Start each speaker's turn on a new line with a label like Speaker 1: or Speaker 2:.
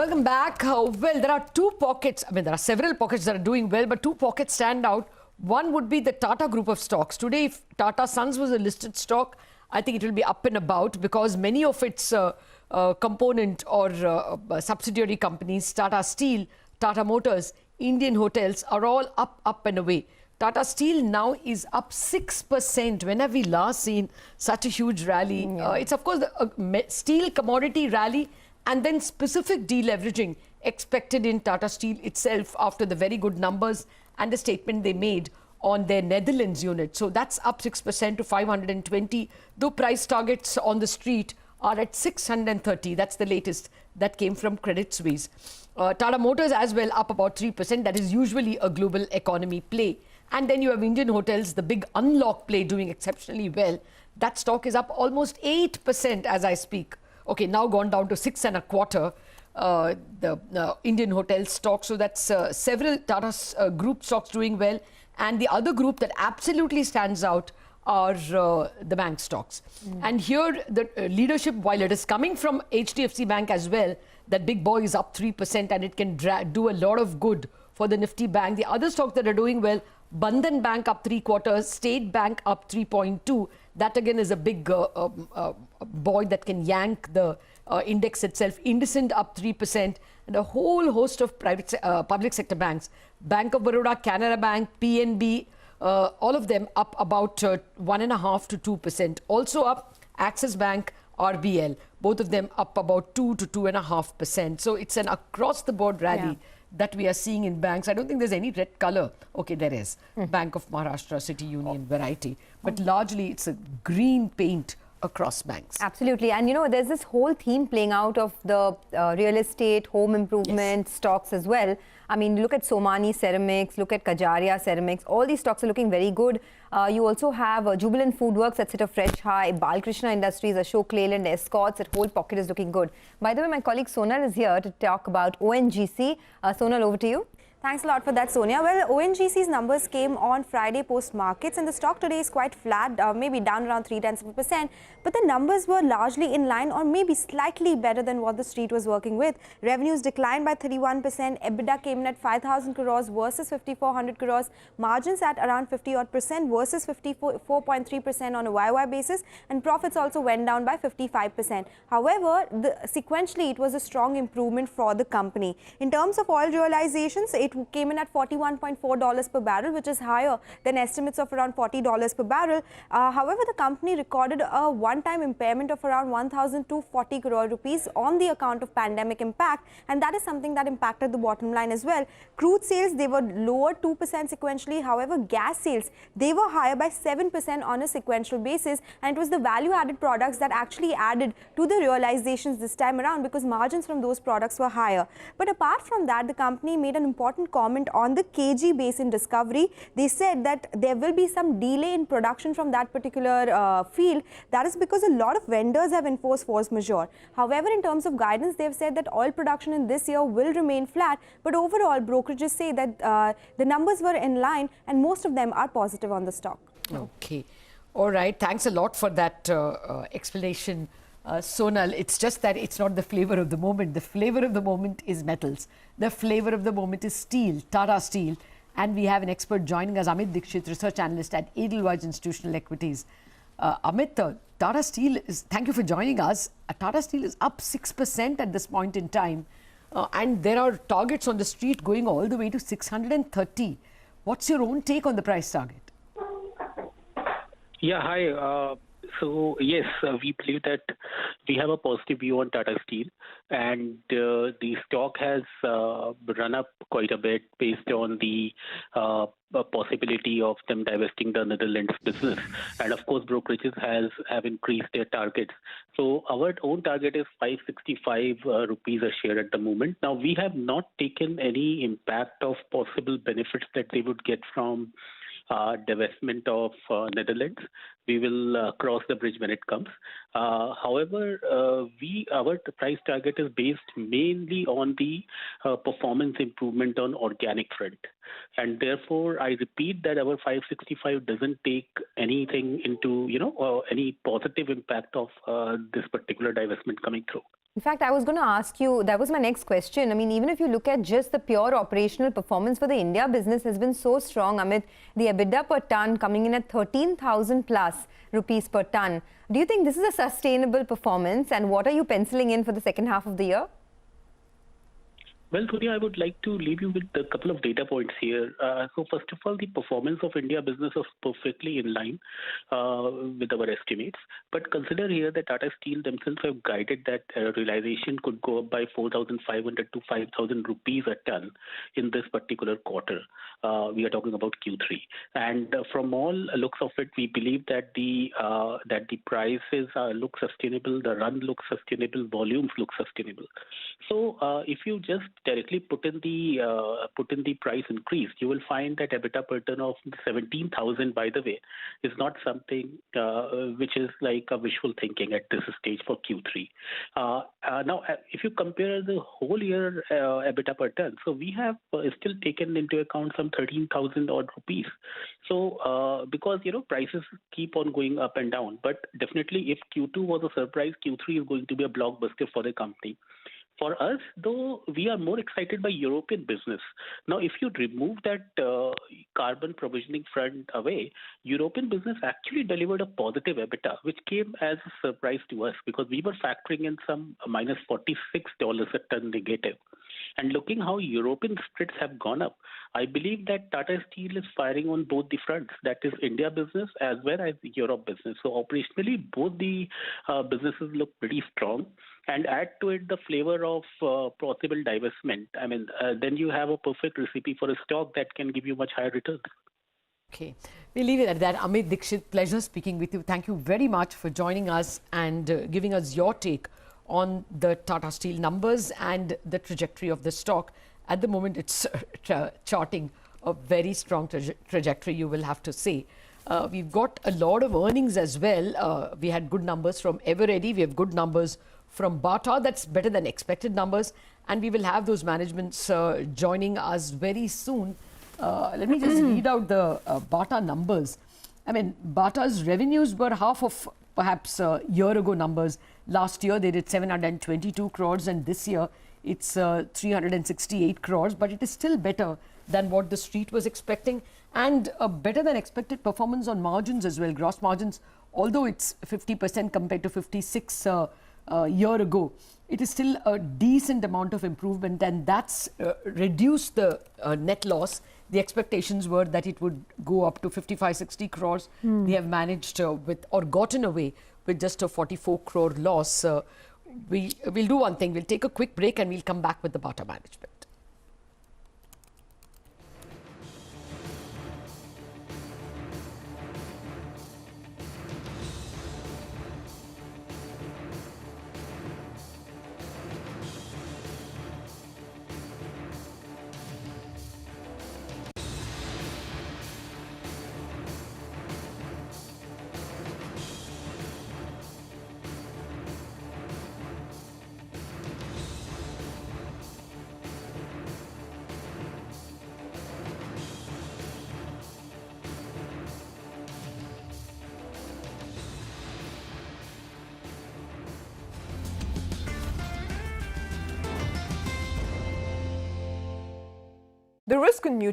Speaker 1: Welcome back. Well, there are two pockets. I mean, there are several pockets that are doing well, but two pockets stand out. One would be the Tata group of stocks. Today, if Tata Sons was a listed stock, I think it will be up and about because many of its component or subsidiary companies, Tata Steel, Tata Motors, Indian Hotels, are all up and away. Tata Steel now is up 6%. When have we last seen such a huge rally? It's, of course, the steel commodity rally and then specific deleveraging expected in Tata Steel itself after the very good numbers and the statement they made on their Netherlands unit. So that's up 6% to 520, though price targets on the street are at 630. That's the latest that came from Credit Suisse. Tata Motors as well up about 3%. That is usually a global economy play. And then you have Indian Hotels, the big unlock play, doing exceptionally well. That stock is up almost 8% as I speak. Okay, now gone down to 6.25%. The Indian Hotel stock. So that's several Tata group stocks doing well. And the other group that absolutely stands out are the bank stocks. And here the leadership, while it is coming from HDFC Bank as well, that big boy is up 3% and it can do a lot of good for the Nifty Bank. The other stocks that are doing well, Bandhan Bank up 3/4, State Bank up 3.2. That again is a big boy that can yank the index itself. Indocent up 3%, and a whole host of public sector banks. Bank of Baroda, Canara Bank, PNB, all of them up about 1.5% to 2%. Also up Axis Bank, RBL, both of them up about 2 to 2.5%. So it's an across the board rally that we are seeing in banks. I don't think there's any red color. Okay, there is. Bank of Maharashtra, City Union, variety. But largely it's a green paint across banks.
Speaker 2: Absolutely. And you know, there's this whole theme playing out of the real estate, home improvement stocks as well. I mean, look at Somani Ceramics, look at Kajaria Ceramics. All these stocks are looking very good. You also have Jubilant Foodworks that's at a fresh high, Balkrishna Industries, Ashok Leyland, Escorts, that whole pocket is looking good. By the way, my colleague Sonal is here to talk about ONGC. Sonal, over to you.
Speaker 3: Thanks a lot for that, Sonia. Well, ONGC's numbers came on Friday post-markets and the stock today is quite flat, maybe down around 0.3%. But the numbers were largely in line or maybe slightly better than what the street was working with. Revenues declined by 31%. EBITDA came in at 5,000 crores versus 5,400 crores. Margins at around 50-odd% versus 54.3% on a YY basis. And profits also went down by 55%. However, sequentially, it was a strong improvement for the company. In terms of oil realizations, it came in at $41.4 per barrel, which is higher than estimates of around $40 per barrel. However, the company recorded a one-time impairment of around 1,240 crore rupees on the account of pandemic impact, and that is something that impacted the bottom line as well. Crude sales, they were lower 2% sequentially. However, gas sales, they were higher by 7% on a sequential basis, and it was the value-added products that actually added to the realizations this time around because margins from those products were higher. But apart from that, the company made an important comment on the KG Basin discovery. They said that there will be some delay in production from that particular field. That is because a lot of vendors have enforced force majeure. However, in terms of guidance, they've said that oil production in this year will remain flat. But overall, brokerages say that the numbers were in line and most of them are positive on the stock.
Speaker 1: Okay. All right. Thanks a lot for that explanation, Sonal. It's just that it's not the flavor of the moment. The flavor of the moment is metals. The flavor of the moment is steel, Tata Steel. And we have an expert joining us, Amit Dixit, research analyst at Edelweiss Institutional Equities. Amit, Tata Steel is, thank you for joining us. Tata Steel is up 6% at this point in time. And there are targets on the street going all the way to 630. What's your own take on the price target?
Speaker 4: Yeah, hi. So yes, we believe that we have a positive view on Tata Steel, and the stock has run up quite a bit based on the possibility of them divesting the Netherlands business, and of course brokerages have increased their targets. So our own target is 565 rupees a share at the moment. Now we have not taken any impact of possible benefits that they would get from divestment of Netherlands. We will cross the bridge when it comes. However, our price target is based mainly on the performance improvement on organic front, and therefore I repeat that our 565 doesn't take anything into any positive impact of this particular divestment coming through.
Speaker 2: In fact, I was going to ask you, that was my next question. I mean, even if you look at just the pure operational performance for the India business has been so strong, Amit, the EBITDA per ton coming in at 13,000 plus rupees per ton. Do you think this is a sustainable performance, and what are you penciling in for the second half of the year?
Speaker 4: Well, Surya, I would like to leave you with a couple of data points here. So first of all, the performance of India business was perfectly in line with our estimates. But consider here that Tata Steel themselves have guided that realization could go up by 4,500 to 5,000 rupees a ton in this particular quarter. We are talking about Q3. And from all looks of it, we believe that the prices look sustainable, the run looks sustainable, volumes look sustainable. So if you just directly put in the price increase, you will find that EBITDA per ton of 17,000, by the way, is not something which is like a wishful thinking at this stage for Q3. Now, if you compare the whole year EBITDA per ton, so we have still taken into account some 13,000 odd rupees. So because prices keep on going up and down, but definitely if Q2 was a surprise, Q3 is going to be a blockbuster for the company. For us, though, we are more excited by European business. Now, if you remove that carbon provisioning front away, European business actually delivered a positive EBITDA, which came as a surprise to us because we were factoring in some minus $46 a ton negative. And looking how European spreads have gone up, I believe that Tata Steel is firing on both the fronts, that is India business as well as Europe business. So operationally, both the businesses look pretty strong. And add to it the flavor of possible divestment. I mean, then you have a perfect recipe for a stock that can give you much higher returns.
Speaker 1: Okay, we'll leave it at that. Amit Dixit, pleasure speaking with you. Thank you very much for joining us and giving us your take on the Tata Steel numbers and the trajectory of the stock. At the moment, it's charting a very strong trajectory, you will have to say. We've got a lot of earnings as well. We had good numbers from Eveready. We have good numbers from Bata. That's better than expected numbers. And we will have those managements joining us very soon. Let me just read out the Bata numbers. I mean, Bata's revenues were half of perhaps a year ago numbers. Last year, they did 722 crores, and this year it's 368 crores. But it is still better than what the street was expecting, and a better than expected performance on margins as well. Gross margins, although it's 50% compared to 56 a year ago, it is still a decent amount of improvement, and that's reduced the net loss. The expectations were that it would go up to 55-60 crores. They have managed or gotten away with just a 44 crore loss. We'll do one thing. We'll take a quick break and we'll come back with the Bata management.
Speaker 5: The risk in mutual